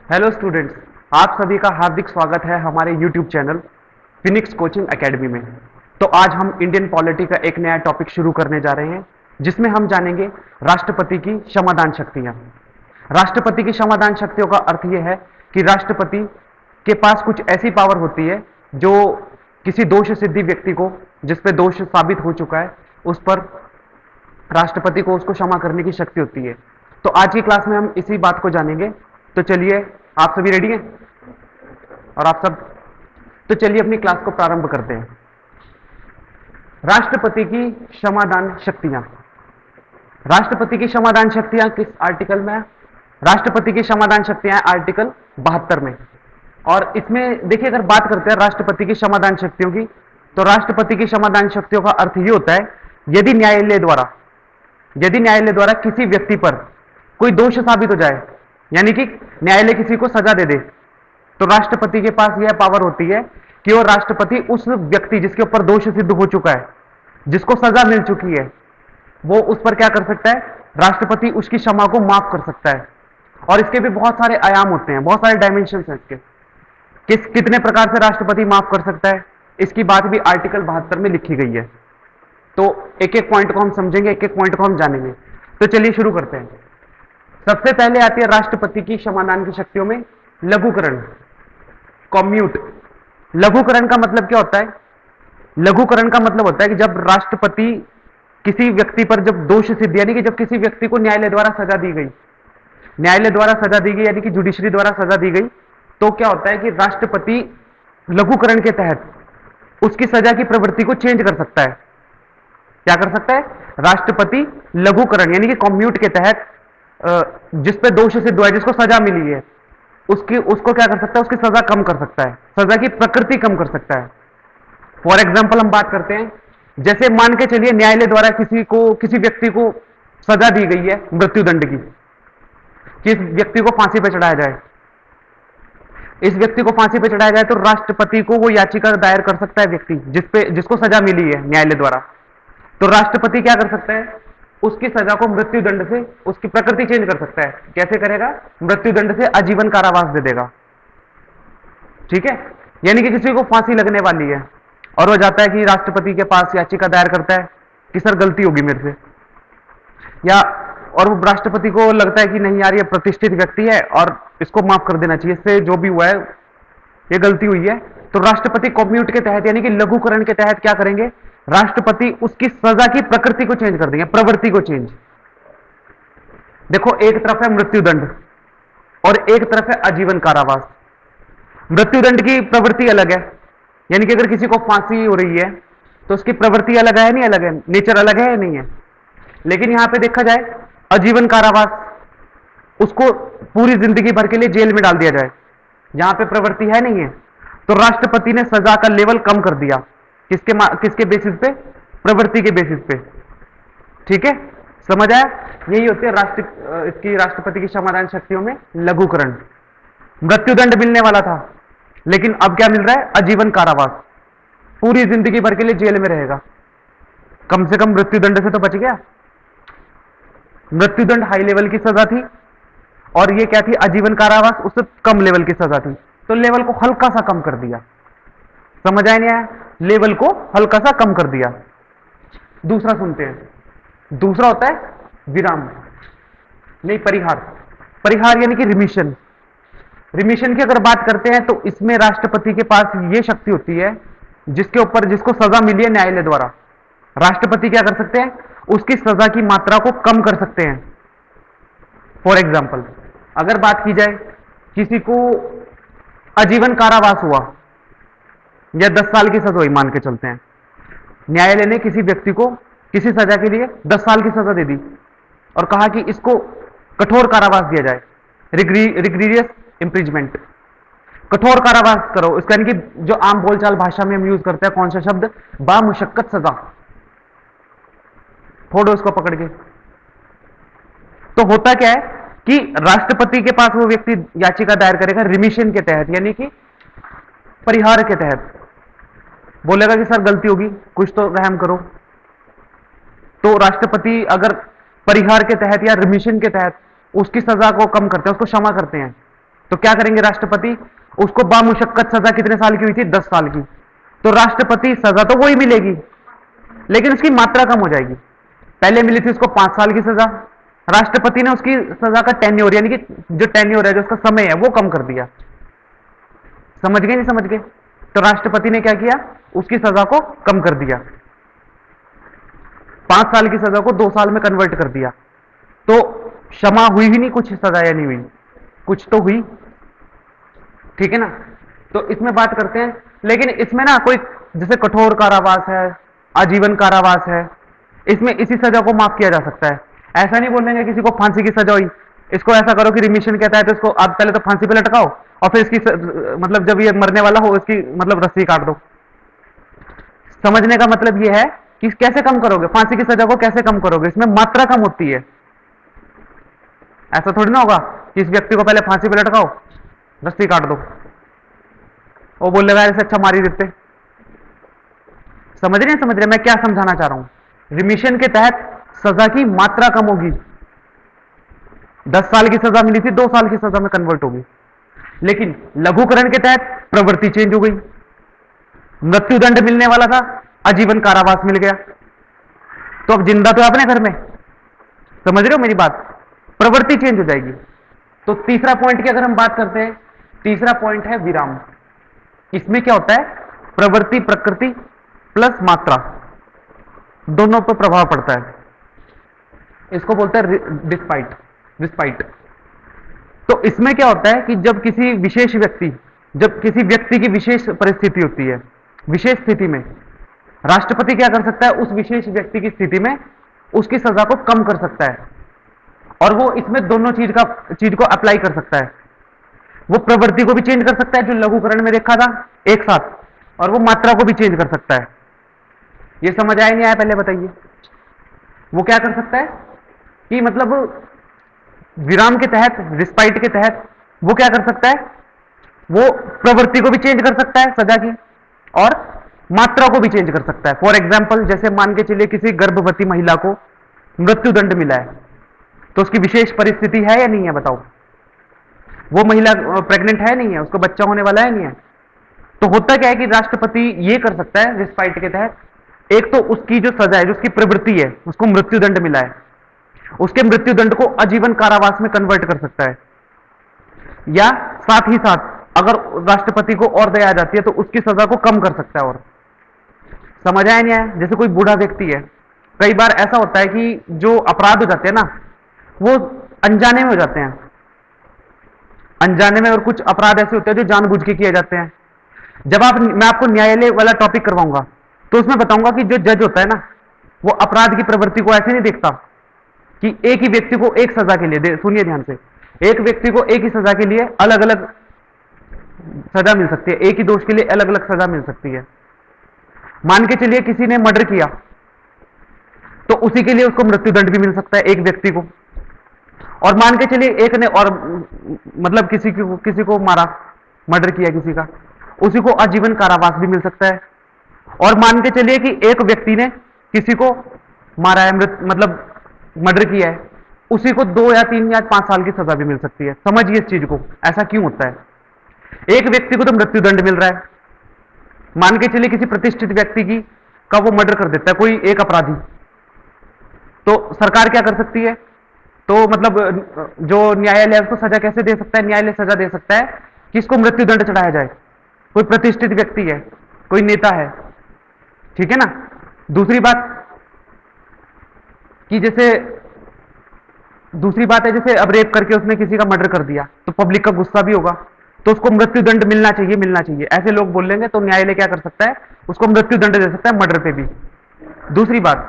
Hello students, आप सभी का हार्दिक स्वागत है हमारे YouTube channel Phoenix coaching academy में। तो आज हम इंडियन पॉलिटी का एक नया टॉपिक शुरू करने जा रहे हैं, जिसमें हम जानेंगे राष्ट्रपति की क्षमादान शक्तियां। राष्ट्रपति की क्षमादान शक्तियों का अर्थ यह है कि राष्ट्रपति के पास कुछ ऐसी पावर होती है जो किसी दोष सिद्धि व्यक्ति को, जिस पे दोष साबित हो चुका है, उस पर राष्ट्रपति को उसको क्षमा करने की शक्ति होती है। तो आज की क्लास में हम इसी बात को जानेंगे। तो चलिए, आप सभी रेडी हैं? और आप सब, तो चलिए अपनी क्लास को प्रारंभ करते हैं। राष्ट्रपति की क्षमादान शक्तियां। राष्ट्रपति की क्षमादान शक्तियां किस आर्टिकल में है? राष्ट्रपति की क्षमादान शक्तियां आर्टिकल 72 में। और इसमें देखिए, अगर बात करते हैं राष्ट्रपति की क्षमादान शक्तियों की, तो राष्ट्रपति की क्षमादान शक्तियों का अर्थ यह होता है, यदि न्यायालय द्वारा किसी व्यक्ति पर कोई दोष साबित हो जाए, यानी कि न्यायालय किसी को सजा दे दे, तो राष्ट्रपति के पास यह पावर होती है कि वो राष्ट्रपति उस व्यक्ति जिसके ऊपर दोष सिद्ध हो चुका है, जिसको सजा मिल चुकी है, वो उस पर क्या कर सकता है? राष्ट्रपति उसकी क्षमा को माफ कर सकता है। और इसके भी बहुत सारे आयाम होते हैं, बहुत सारे डायमेंशन हैं इसके। कितने प्रकार से राष्ट्रपति माफ कर सकता है, इसकी बात भी आर्टिकल 72 में लिखी गई है। तो एक एक पॉइंट को हम समझेंगे, एक एक पॉइंट को हम जानेंगे। तो चलिए शुरू करते हैं। सबसे पहले आती है राष्ट्रपति की क्षमादान की शक्तियों में लघुकरण, कम्यूट। लघुकरण का मतलब क्या होता है? लघुकरण का मतलब होता है कि जब राष्ट्रपति किसी व्यक्ति पर जब दोष सिद्ध, यानी कि जब किसी व्यक्ति को न्यायालय द्वारा सजा दी गई, यानी कि जुडिशरी द्वारा सजा दी गई, तो क्या होता है कि राष्ट्रपति लघुकरण के तहत उसकी सजा की प्रवृत्ति को चेंज कर सकता है। क्या कर सकता है? राष्ट्रपति लघुकरण यानी कि कम्यूट के तहत जिस पे दोष सिद्ध हुआ है, जिसको सजा मिली है, उसको क्या कर सकता है? उसकी सजा कम कर सकता है, सजा की प्रकृति कम कर सकता है। फॉर एग्जाम्पल हम बात करते हैं, जैसे मान के चलिए न्यायालय द्वारा किसी व्यक्ति को सजा दी गई है मृत्युदंड की, कि इस व्यक्ति को फांसी पे चढ़ाया जाए। इस व्यक्ति को फांसी पे चढ़ाया जाए तो राष्ट्रपति को वो याचिका दायर कर सकता है व्यक्ति जिसको सजा मिली है न्यायालय द्वारा। तो राष्ट्रपति क्या कर सकता है? उसकी सजा को मृत्युदंड से उसकी प्रकृति चेंज कर सकता है। कैसे करेगा? मृत्युदंड से आजीवन कारावास दे देगा। ठीक है? यानी कि किसी को फांसी लगने वाली है और वो जाता है कि राष्ट्रपति के पास याचिका दायर करता है कि सर गलती होगी मेरे से, या और वो राष्ट्रपति को लगता है कि नहीं यार, ये प्रतिष्ठित व्यक्ति है और इसको माफ कर देना चाहिए, इससे जो भी हुआ है ये गलती हुई है। तो राष्ट्रपति कम्यूट के तहत यानी कि लघुकरण के तहत क्या करेंगे? राष्ट्रपति उसकी सजा की प्रकृति को चेंज कर देंगे, प्रवृत्ति को चेंज। देखो, एक तरफ है मृत्युदंड और एक तरफ है आजीवन कारावास। मृत्युदंड की प्रवृत्ति अलग है, यानी कि अगर किसी को फांसी हो रही है तो उसकी प्रवृत्ति अलग है, नहीं अलग है, नेचर अलग है, नहीं है। लेकिन यहां पे देखा जाए आजीवन कारावास, उसको पूरी जिंदगी भर के लिए जेल में डाल दिया जाए, जहां पे प्रवृत्ति है नहीं है, तो राष्ट्रपति ने सजा का लेवल कम कर दिया। किसके बेसिस पे? प्रवृत्ति के बेसिस पे। ठीक है, समझ आया? यही होती है इसकी राष्ट्रपति की क्षमादान शक्तियों में लघुकरण। मृत्युदंड मिलने वाला था, लेकिन अब क्या मिल रहा है? आजीवन कारावास, पूरी जिंदगी भर के लिए जेल में रहेगा। कम से कम मृत्युदंड से तो बच गया। मृत्युदंड हाई लेवल की सजा थी और ये क्या थी? आजीवन कारावास, उससे कम लेवल की सजा थी। तो लेवल को हल्का सा कम कर दिया। समझ आया नहीं आया? लेवल को हल्का सा कम कर दिया। दूसरा सुनते हैं। दूसरा होता है विराम, नहीं परिहार। परिहार यानी कि रिमिशन। रिमिशन की अगर बात करते हैं तो इसमें राष्ट्रपति के पास यह शक्ति होती है, जिसको सजा मिली है न्यायालय द्वारा, राष्ट्रपति क्या कर सकते हैं? उसकी सजा की मात्रा को कम कर सकते हैं। फॉर एग्जाम्पल, अगर बात की जाए किसी को आजीवन कारावास हुआ या 10 साल की सजा हुई, मान के चलते हैं, न्यायालय ने किसी व्यक्ति को किसी सजा के लिए 10 साल की सजा दे दी और कहा कि इसको कठोर कारावास दिया जाए, रिग्रीरियस इम्प्रिजमेंट, कठोर कारावास करो। इसका यानी कि जो आम बोलचाल भाषा में हम यूज करते हैं, कौन सा शब्द? बामुशक्कत सजा। फोड़ो इसको पकड़ के। तो होता क्या है कि राष्ट्रपति के पास वो व्यक्ति याचिका दायर करेगा रिमिशन के तहत, यानी कि परिहार के तहत। बोलेगा कि सर गलती होगी, कुछ तो रहम करो। तो राष्ट्रपति अगर परिहार के तहत या रिमिशन के तहत उसकी सजा को कम करते हैं, उसको क्षमा करते हैं, तो क्या करेंगे राष्ट्रपति, उसको बामुशक्कत सजा कितने साल की हुई थी, 10 साल की। तो राष्ट्रपति सजा तो वही मिलेगी, लेकिन उसकी मात्रा कम हो जाएगी। पहले मिली थी उसको 5 साल की सजा, राष्ट्रपति ने उसकी सजा का टेन्योर यानी कि जो टेन्योर है, जो उसका समय है, वो कम कर दिया। समझ गए नहीं समझ गए? तो राष्ट्रपति ने क्या किया, उसकी सजा को कम कर दिया, 5 साल की सजा को 2 साल में कन्वर्ट कर दिया। तो क्षमा हुई ही नहीं, कुछ सजा या नहीं हुई, कुछ तो हुई, ठीक है ना। तो इसमें बात करते हैं, लेकिन इसमें ना कोई जैसे कठोर कारावास है, आजीवन कारावास है, इसमें इसी सजा को माफ किया जा सकता है। ऐसा नहीं बोलेंगे किसी को फांसी की सजा हुई, इसको ऐसा करो कि रिमिशन कहता है, तो इसको आप पहले तो फांसी पे लटकाओ और फिर इसकी मतलब जब ये मरने वाला हो इसकी मतलब रस्सी काट दो। समझने का मतलब ये है कि कैसे कम करोगे फांसी की सजा को, कैसे कम करोगे, इसमें मात्रा कम होती है। ऐसा थोड़ी ना होगा कि इस व्यक्ति को पहले फांसी पे लटकाओ, रस्सी काट दो, वो बोल लेगा ऐसे अच्छा मारी देते। समझ रहे मैं क्या समझाना चाह रहा हूं। रिमिशन के तहत सजा की मात्रा कम होगी, 10 साल की सजा मिली थी 2 साल की सजा में कन्वर्ट होगी। लेकिन लघुकरण के तहत प्रवृत्ति चेंज हो गई, मृत्युदंड मिलने वाला था, आजीवन कारावास मिल गया, तो अब जिंदा तो है अपने घर में। समझ रहे हो मेरी बात, प्रवृत्ति चेंज हो जाएगी। तो तीसरा पॉइंट की अगर हम बात करते हैं, तीसरा पॉइंट है विराम। इसमें क्या होता है, प्रवृत्ति प्रकृति प्लस मात्रा दोनों पर प्रभाव पड़ता है, इसको बोलते हैं डिस्पाइट, रिस्पाइट। तो इसमें क्या होता है कि जब किसी विशेष व्यक्ति, जब किसी व्यक्ति की विशेष परिस्थिति होती है, विशेष स्थिति में राष्ट्रपति क्या कर सकता है, उस विशेष व्यक्ति की स्थिति में उसकी सजा को कम कर सकता है, और वो इसमें दोनों चीज को अप्लाई कर सकता है। वो प्रवृत्ति को भी चेंज कर सकता है जो लघुकरण में देखा था एक साथ, और वो मात्रा को भी चेंज कर सकता है। ये समझ आया नहीं आया पहले बताइए। वो क्या कर सकता है कि मतलब विराम के तहत, रिस्पाइट के तहत वो क्या कर सकता है, वो प्रवृत्ति को भी चेंज कर सकता है सजा की, और मात्रा को भी चेंज कर सकता है। फॉर एग्जाम्पल, जैसे मान के चलिए किसी गर्भवती महिला को मृत्युदंड मिला है, तो उसकी विशेष परिस्थिति है या नहीं है बताओ, वो महिला प्रेग्नेंट है नहीं है, उसको बच्चा होने वाला है नहीं है, तो होता क्या है कि राष्ट्रपति ये कर सकता है रिस्पाइट के तहत, एक तो उसकी जो सजा है, जो उसकी प्रवृत्ति है, उसको मृत्युदंड मिला है, उसके मृत्युदंड को आजीवन कारावास में कन्वर्ट कर सकता है, या साथ ही साथ अगर राष्ट्रपति को और दया आ जाती है तो उसकी सजा को कम कर सकता है। और समझ आया नहीं आया? जैसे कोई बूढ़ा व्यक्ति है, कई बार ऐसा होता है कि जो अपराध हो जाते हैं ना, वो अनजाने में हो जाते हैं, अनजाने में, और कुछ अपराध ऐसे होते हैं जो जानबूझ के किए जाते हैं। जब मैं आपको न्यायालय वाला टॉपिक करवाऊंगा तो उसमें बताऊंगा कि जो जज होता है ना, वो अपराध की प्रवृत्ति को ऐसे नहीं देखता कि एक ही व्यक्ति को एक सजा के लिए, सुनिए ध्यान से, एक व्यक्ति को एक ही सजा के लिए अलग अलग सजा मिल सकती है, एक ही दोष के लिए अलग अलग सजा मिल सकती है। मान के चलिए किसी ने मर्डर किया, तो उसी के लिए उसको मृत्युदंड भी मिल सकता है एक व्यक्ति को, और मान के चलिए एक ने और मतलब किसी को मारा, मर्डर किया किसी का, उसी को आजीवन कारावास भी मिल सकता है। और मान के चलिए कि एक व्यक्ति ने किसी को मारा है, मतलब मर्डर किया है, उसी को 2 या 3 या 5 साल की सजा भी मिल सकती है। समझिए इस चीज को, ऐसा क्यों होता है। एक व्यक्ति को तो मृत्युदंड मिल रहा है, मान के चलिए किसी प्रतिष्ठित व्यक्ति की का वो मर्डर कर देता है कोई एक अपराधी, तो सरकार क्या कर सकती है, तो मतलब जो न्यायालय उसको सजा कैसे दे सकता है, न्यायालय सजा दे सकता है कि इसको मृत्युदंड चढ़ाया जाए। कोई प्रतिष्ठित व्यक्ति है, कोई नेता है, ठीक है ना। दूसरी बात कि जैसे दूसरी बात है, जैसे अब रेप करके उसने किसी का मर्डर कर दिया, तो पब्लिक का गुस्सा भी होगा, तो उसको मृत्युदंड मिलना चाहिए, मिलना चाहिए, ऐसे लोग बोल लेंगे, तो न्यायालय क्या कर सकता है, उसको मृत्युदंड दे सकता है मर्डर पे भी। दूसरी बात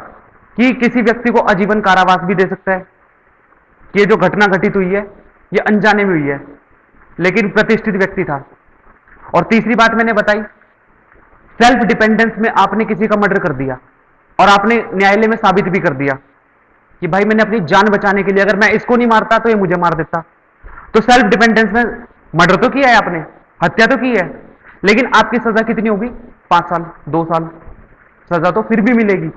कि किसी व्यक्ति को आजीवन कारावास भी दे सकता है कि ये जो घटना घटित हुई है ये अनजाने में हुई है, लेकिन प्रतिष्ठित व्यक्ति था। और तीसरी बात मैंने बताई, सेल्फ डिपेंडेंस में आपने किसी का मर्डर कर दिया और आपने न्यायालय में साबित भी कर दिया कि भाई मैंने अपनी जान बचाने के लिए, अगर मैं इसको नहीं मारता तो ये मुझे मार देता, तो सेल्फ डिपेंडेंस में मर्डर तो किया है आपने, हत्या तो की है, लेकिन आपकी सजा कितनी होगी, 5 साल 2 साल सजा तो फिर भी मिलेगी।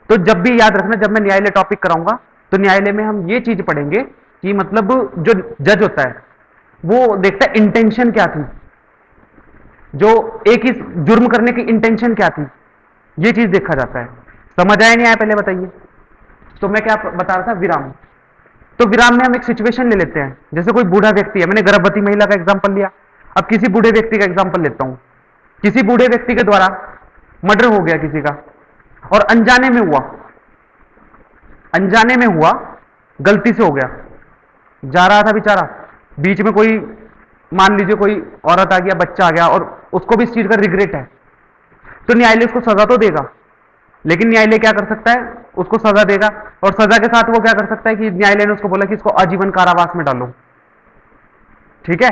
तो जब भी याद रखना, जब मैं न्यायालय टॉपिक कराऊंगा तो न्यायालय में हम ये चीज पढ़ेंगे कि मतलब जो जज होता है वो देखता है इंटेंशन क्या थी, जो एक ही जुर्म करने की इंटेंशन क्या थी, ये चीज देखा जाता है। समझ आया नहीं आया पहले बताइए। तो मैं क्या बता रहा था, विराम। तो विराम में हम एक सिचुएशन ले लेते हैं, जैसे कोई बूढ़ा व्यक्ति है, मैंने गर्भवती महिला का एग्जांपल लिया, अब किसी बूढ़े व्यक्ति का एग्जांपल लेता हूं। किसी बूढ़े व्यक्ति के द्वारा मर्डर हो गया किसी का, और अनजाने में हुआ, अनजाने में हुआ, गलती से हो गया, जा रहा था बेचारा, बीच में कोई, मान लीजिए कोई औरत आ गया, बच्चा आ गया, और उसको भी इस चीज का रिग्रेट है, तो न्यायालय उसको सजा तो देगा, लेकिन न्यायालय क्या कर सकता है, उसको सजा देगा, और सजा के साथ वो क्या कर सकता है कि न्यायालय ने उसको बोला कि इसको आजीवन कारावास में डालो, ठीक है।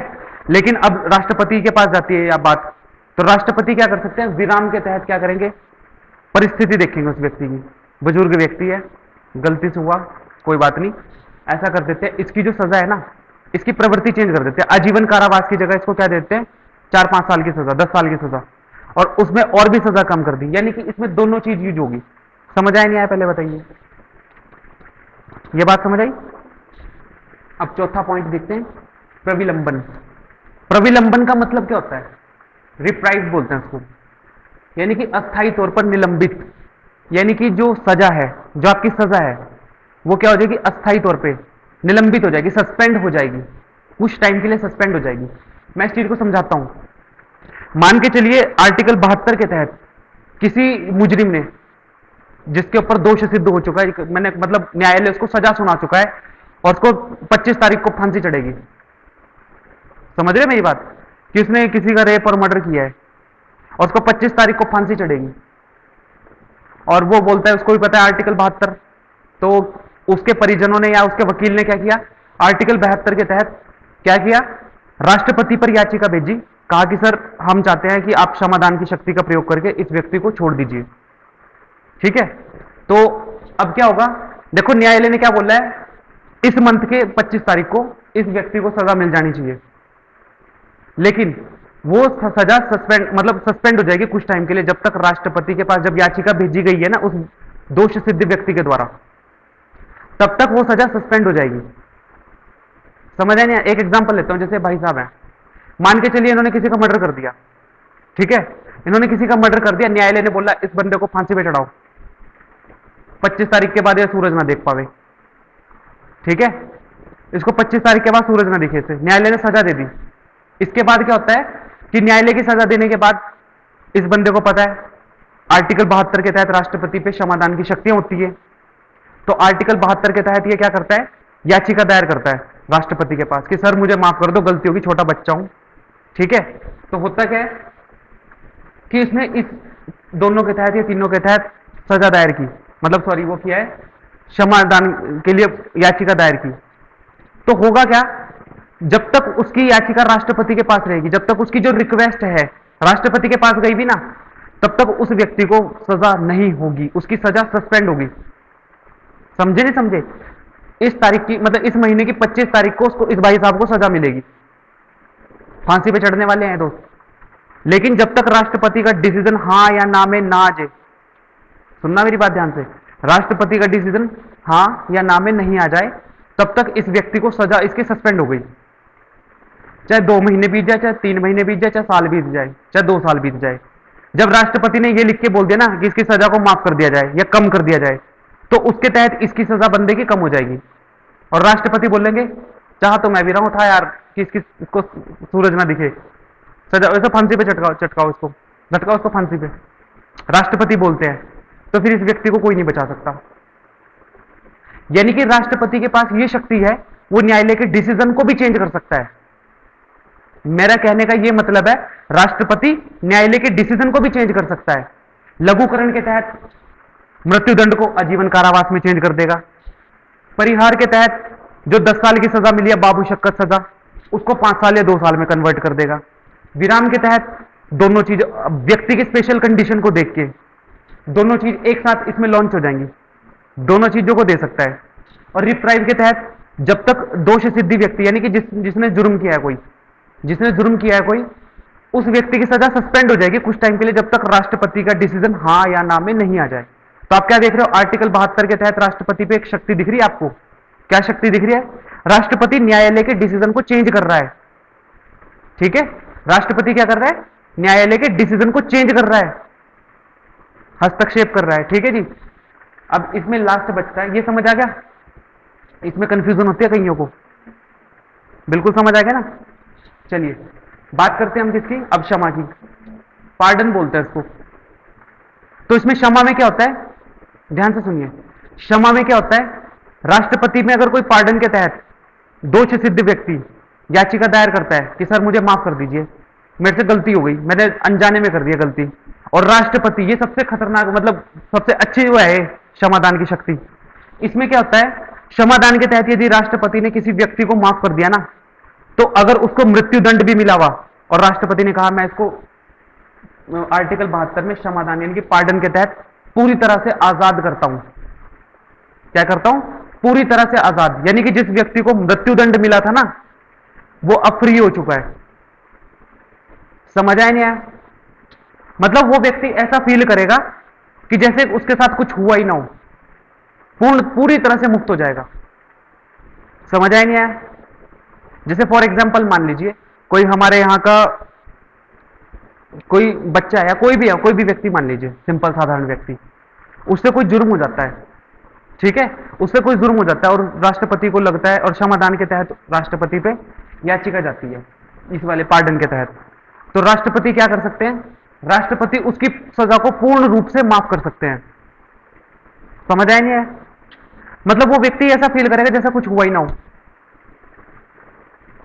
लेकिन अब राष्ट्रपति के पास जाती है या बात, तो राष्ट्रपति क्या कर सकते हैं, विराम के तहत क्या करेंगे, परिस्थिति देखेंगे उस व्यक्ति की, बुजुर्ग व्यक्ति है, गलती से हुआ, कोई बात नहीं, ऐसा कर देते हैं, इसकी जो सजा है ना, इसकी प्रवृत्ति चेंज कर देते हैं, आजीवन कारावास की जगह इसको क्या देते हैं, 4-5 साल की सजा, 10 साल की सजा, और उसमें और भी सजा कम कर दी, यानी कि इसमें दोनों चीज यूज होगी। समझ आया नहीं आया पहले बताइए, ये बात समझ आई। अब चौथा पॉइंट देखते हैं, प्रविलंबन। प्रविलंबन का मतलब क्या होता है, रिप्राइज बोलते हैं उसको, यानी कि अस्थायी तौर पर निलंबित, यानी कि जो सजा है, जो आपकी सजा है, वो क्या हो जाएगी, अस्थायी तौर पे निलंबित हो जाएगी, सस्पेंड हो जाएगी, कुछ टाइम के लिए सस्पेंड हो जाएगी। मैं इस चीज को समझाता हूं। मान के चलिए आर्टिकल 72 के तहत किसी मुजरिम ने, जिसके ऊपर दोष सिद्ध हो चुका है, मैंने मतलब न्यायालय उसको सजा सुना चुका है, और उसको 25 तारीख को फांसी चढ़ेगी, समझ रहे मेरी बात, कि उसने किसी का रेप और मर्डर किया है, और उसको 25 तारीख को फांसी चढ़ेगी, और वो बोलता है, उसको भी पता है आर्टिकल 72, तो उसके परिजनों ने या उसके वकील ने क्या किया, आर्टिकल 72 के तहत क्या किया, राष्ट्रपति पर याचिका भेजी, कहा कि सर हम चाहते हैं कि आप क्षमादान की शक्ति का प्रयोग करके इस व्यक्ति को छोड़ दीजिए, ठीक है। तो अब क्या होगा, देखो न्यायालय ने क्या बोला है, इस मंथ के 25 तारीख को इस व्यक्ति को सजा मिल जानी चाहिए, लेकिन वो सजा सस्पेंड, मतलब सस्पेंड हो जाएगी कुछ टाइम के लिए, जब तक राष्ट्रपति के पास जब याचिका भेजी गई है ना उस दोष सिद्ध व्यक्ति के द्वारा, तब तक वो सजा सस्पेंड हो जाएगी। समझ आए नहीं। एक एग्जांपल लेता हूं, जैसे भाई साहब हैं, मान के चलिए इन्होंने किसी का मर्डर कर दिया, ठीक है, इन्होंने किसी का मर्डर कर दिया, न्यायालय ने बोला इस बंदे को फांसी पे चढ़ाओ, 25 तारीख के बाद यह सूरज ना देख पावे, ठीक है, इसको 25 तारीख के बाद सूरज ना दिखे, से न्यायालय ने सजा दे दी। इसके बाद क्या होता है कि न्यायालय की सजा देने के बाद इस बंदे को पता है आर्टिकल 72 के तहत राष्ट्रपति पे क्षमादान की शक्तियां होती है, तो आर्टिकल 72 के तहत ये क्या करता है, याचिका दायर करता है राष्ट्रपति के पास कि सर मुझे माफ कर दो, गलती होगी, छोटा बच्चा हूं, ठीक है। तो होता क्या है कि इसने इस दोनों के तहत या तीनों के तहत सजा दायर की, मतलब सॉरी वो किया है, क्षमादान के लिए याचिका दायर की। तो होगा क्या, जब तक उसकी याचिका राष्ट्रपति के पास रहेगी, जब तक उसकी जो रिक्वेस्ट है राष्ट्रपति के पास गई भी ना, तब तक उस व्यक्ति को सजा नहीं होगी, उसकी सजा सस्पेंड होगी। समझे नहीं समझे, इस तारीख की मतलब इस महीने की 25 तारीख को उसको, इस भाई साहब को सजा मिलेगी, फांसी पे चढ़ने वाले हैं दोस्त, लेकिन जब तक राष्ट्रपति का डिसीजन हां या ना में ना आ जाए, सुनना मेरी बात ध्यान से, राष्ट्रपति का डिसीजन हां या ना में नहीं आ जाए, तब तक इस व्यक्ति को सजा इसकी सस्पेंड हो गई, चाहे 2 महीने बीत जाए, चाहे 3 महीने बीत जाए, चाहे साल बीत जाए, चाहे 2 साल बीत जाए। जब राष्ट्रपति ने यह लिख के बोल दिया ना कि इसकी सजा को माफ कर दिया जाए या कम कर दिया जाए, तो उसके तहत इसकी सजा बंदे की कम हो जाएगी, और राष्ट्रपति बोलेंगे चाह तो मैं भी रहा हूं था यार कि इसको सूरज ना दिखे, सजा वैसे फांसी पे चटकाओ, चटकाओ इसको, झटकाओ उसको फांसी पे, राष्ट्रपति बोलते हैं, तो फिर इस व्यक्ति को कोई नहीं बचा सकता। यानी कि राष्ट्रपति के पास यह शक्ति है, वो न्यायालय के डिसीजन को भी चेंज कर सकता है। मेरा कहने का यह मतलब है, राष्ट्रपति न्यायालय के डिसीजन को भी चेंज कर सकता है। लघुकरण के तहत मृत्युदंड को आजीवन कारावास में चेंज कर देगा, परिहार के तहत जो 10 साल की सजा मिली है बाबू शक्कत सजा, उसको 5 साल या 2 साल में कन्वर्ट कर देगा। विराम के तहत दोनों चीज, व्यक्ति की स्पेशल कंडीशन को देख के दोनों चीज एक साथ इसमें लॉन्च हो जाएंगी, दोनों चीजों को दे सकता है। और रिप्राइव के तहत जब तक दोष सिद्धि व्यक्ति, यानी कि जिसने जुर्म किया है कोई, जिसने जुर्म किया है कोई, उस व्यक्ति की सजा सस्पेंड हो जाएगी कुछ टाइम के लिए, जब तक राष्ट्रपति का डिसीजन हां या ना में नहीं आ जाए। तो आप क्या देख रहे हो, आर्टिकल 72 के तहत राष्ट्रपति पे एक शक्ति दिख रही है आपको, क्या शक्ति दिख रही है, राष्ट्रपति न्यायालय के डिसीजन को चेंज कर रहा है। ठीक है, राष्ट्रपति क्या कर रहा है, न्यायालय के डिसीजन को चेंज कर रहा है, हस्तक्षेप कर रहा है। ठीक है जी। अब इसमें लास्ट बचता है, ये समझ आ गया, इसमें कंफ्यूजन होती है कईयों को, बिल्कुल समझ आ गया ना। चलिए बात करते हैं हम किसकी, अब क्षमा की, पार्डन बोलते हैं इसको। तो इसमें क्षमा में क्या होता है, ध्यान से सुनिए, क्षमा में क्या होता है, राष्ट्रपति में अगर कोई पार्डन के तहत दोष सिद्ध व्यक्ति याचिका दायर करता है कि सर मुझे माफ कर दीजिए, मेरे से गलती हो गई, मैंने अनजाने में कर दिया गलती, और राष्ट्रपति, ये सबसे खतरनाक मतलब सबसे अच्छी वो है क्षमादान की शक्ति। इसमें क्या होता है, क्षमादान के तहत यदि राष्ट्रपति ने किसी व्यक्ति को माफ कर दिया ना, तो अगर उसको मृत्युदंड भी मिला हुआ और राष्ट्रपति ने कहा मैं इसको आर्टिकल 72 में क्षमादान यानी कि पार्डन के तहत पूरी तरह से आजाद करता हूं, क्या करता हूं, पूरी तरह से आजाद, यानी कि जिस व्यक्ति को मृत्युदंड मिला था ना वो अब फ्री हो चुका है। समझ आया नहीं आया, मतलब वो व्यक्ति ऐसा फील करेगा कि जैसे उसके साथ कुछ हुआ ही ना हो, पूरी तरह से मुक्त हो जाएगा। समझ आया नहीं आया। जैसे फॉर एग्जांपल मान लीजिए कोई हमारे यहां का कोई बच्चा है या कोई भी है, कोई भी व्यक्ति मान लीजिए, सिंपल साधारण व्यक्ति, उससे कोई जुर्म हो जाता है, ठीक है, उससे कोई जुर्म हो जाता है और राष्ट्रपति को लगता है, और क्षमादान के तहत राष्ट्रपति पे याचिका जाती है इस वाले पार्डन के तहत, तो राष्ट्रपति क्या कर सकते हैं, राष्ट्रपति उसकी सजा को पूर्ण रूप से माफ कर सकते हैं। समझ आया नहीं है, मतलब वो व्यक्ति ऐसा फील करेगा जैसा कुछ हुआ ही ना हो,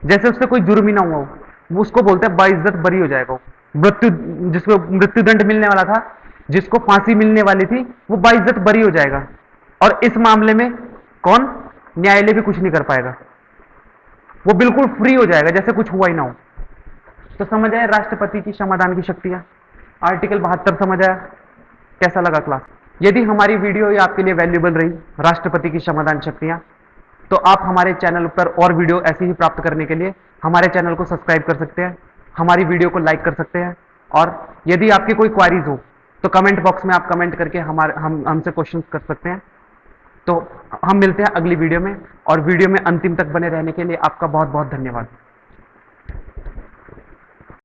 जैसे उससे कोई जुर्म ही ना हुआ हो, वो उसको बोलते हैं बाइज्जत बरी हो जाएगा। मृत्यु, जिसको मृत्युदंड मिलने वाला था, जिसको फांसी मिलने वाली थी, वो बाइज्जत बरी हो जाएगा, और इस मामले में कौन, न्यायालय भी कुछ नहीं कर पाएगा, वो बिल्कुल फ्री हो जाएगा जैसे कुछ हुआ ही ना हो। तो समझ आया राष्ट्रपति की क्षमादान की शक्तियां, आर्टिकल 72 समझ आया। कैसा लगा क्लास। यदि हमारी वीडियो ये आपके लिए वैल्यूएबल रही, राष्ट्रपति की क्षमादान शक्तियां, तो आप हमारे चैनल पर और वीडियो ऐसे ही प्राप्त करने के लिए हमारे चैनल को सब्सक्राइब कर सकते हैं, हमारी वीडियो को लाइक कर सकते हैं, और यदि आपकी कोई क्वारीज हो तो कमेंट बॉक्स में आप कमेंट करके हमसे क्वेश्चन कर सकते हैं। तो हम मिलते हैं अगली वीडियो में, और वीडियो में अंतिम तक बने रहने के लिए आपका बहुत बहुत धन्यवाद।